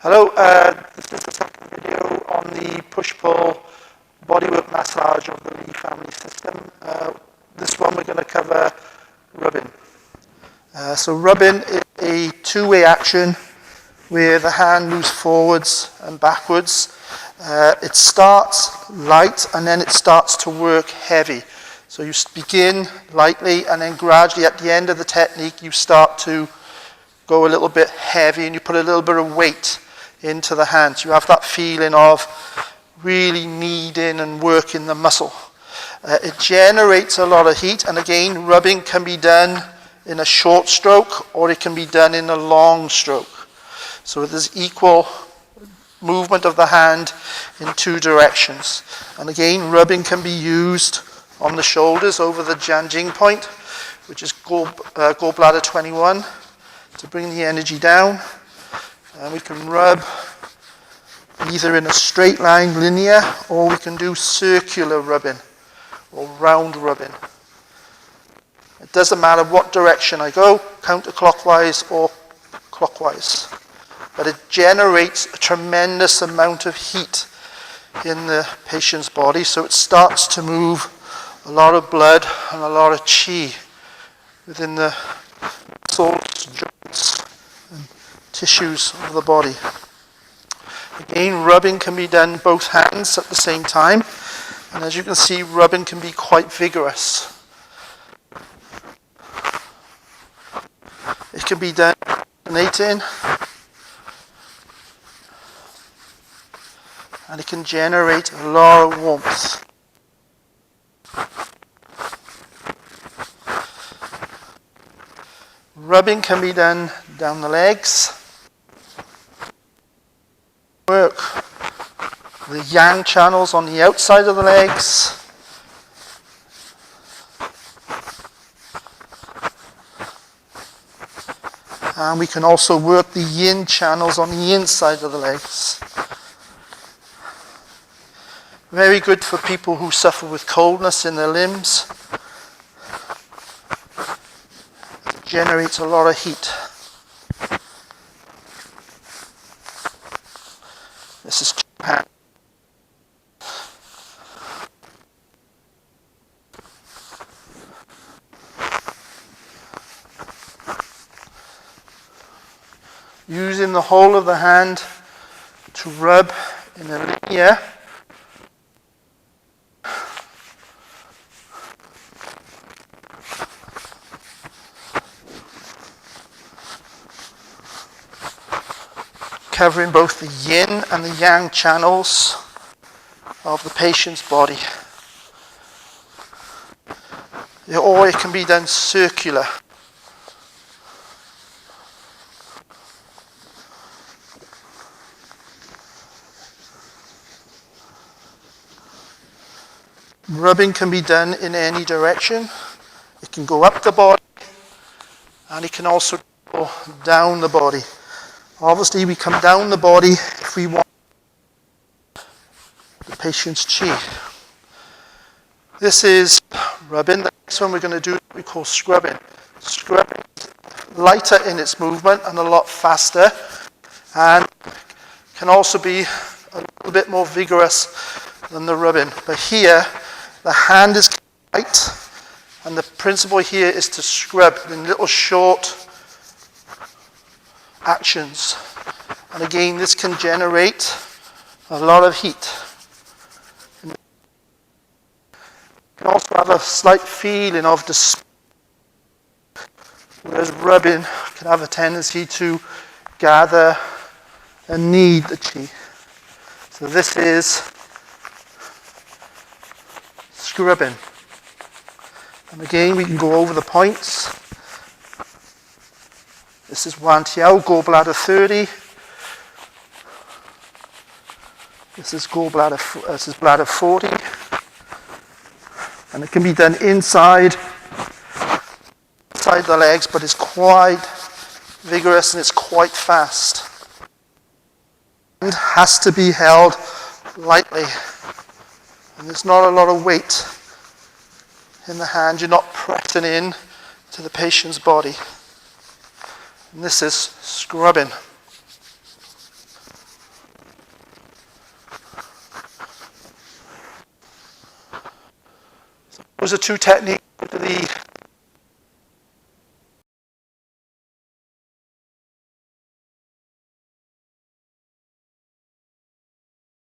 Hello, this is the second video on the push-pull bodywork massage of the Lishi family system. This one we're going to cover rubbing. So rubbing is a two-way action where the hand moves forwards and backwards. It starts light and then it starts to work heavy. So you begin lightly and then gradually at the end of the technique you start to go a little bit heavy and you put a little bit of weight into the hands. You have that feeling of really kneading and working the muscle. It generates a lot of heat, and again, rubbing can be done in a short stroke or it can be done in a long stroke. So there's equal movement of the hand in two directions. And again, rubbing can be used on the shoulders over the Janjing point, which is gallbladder 21, to bring the energy down. And we can rub either in a straight line, linear, or we can do circular rubbing or round rubbing. It doesn't matter what direction I go, counterclockwise or clockwise. But it generates a tremendous amount of heat in the patient's body, so it starts to move a lot of blood and a lot of qi within the muscles, joints, and tissues of the body. Again, rubbing can be done both hands at the same time, and as you can see, rubbing can be quite vigorous. It can be done alternating, and it can generate a lot of warmth. Rubbing can be done down the legs. Work the yang channels on the outside of the legs. And we can also work the yin channels on the inside of the legs. Very good for people who suffer with coldness in their limbs. It generates a lot of heat. This is Japan. Using the whole of the hand to rub in a linear covering both the yin and the yang channels of the patient's body. Or it can be done circular. Rubbing can be done in any direction. It can go up the body and it can also go down the body. Obviously, we come down the body if we want the patient's qi. This is rubbing. The next one we're going to do what we call scrubbing. Scrubbing is lighter in its movement and a lot faster, and can also be a little bit more vigorous than the rubbing. But here, the hand is light, and the principle here is to scrub in little short actions. And again, this can generate a lot of heat. You can also have a slight feeling of despair, whereas rubbing can have a tendency to gather and knead the qi. So this is scrubbing. And again, we can go over the points. This is Wan Tiao, gallbladder 30. This is bladder 40. And it can be done inside the legs, but it's quite vigorous and it's quite fast. And has to be held lightly. And there's not a lot of weight in the hand. You're not pressing in to the patient's body. And this is scrubbing. Those are two techniques. Go to the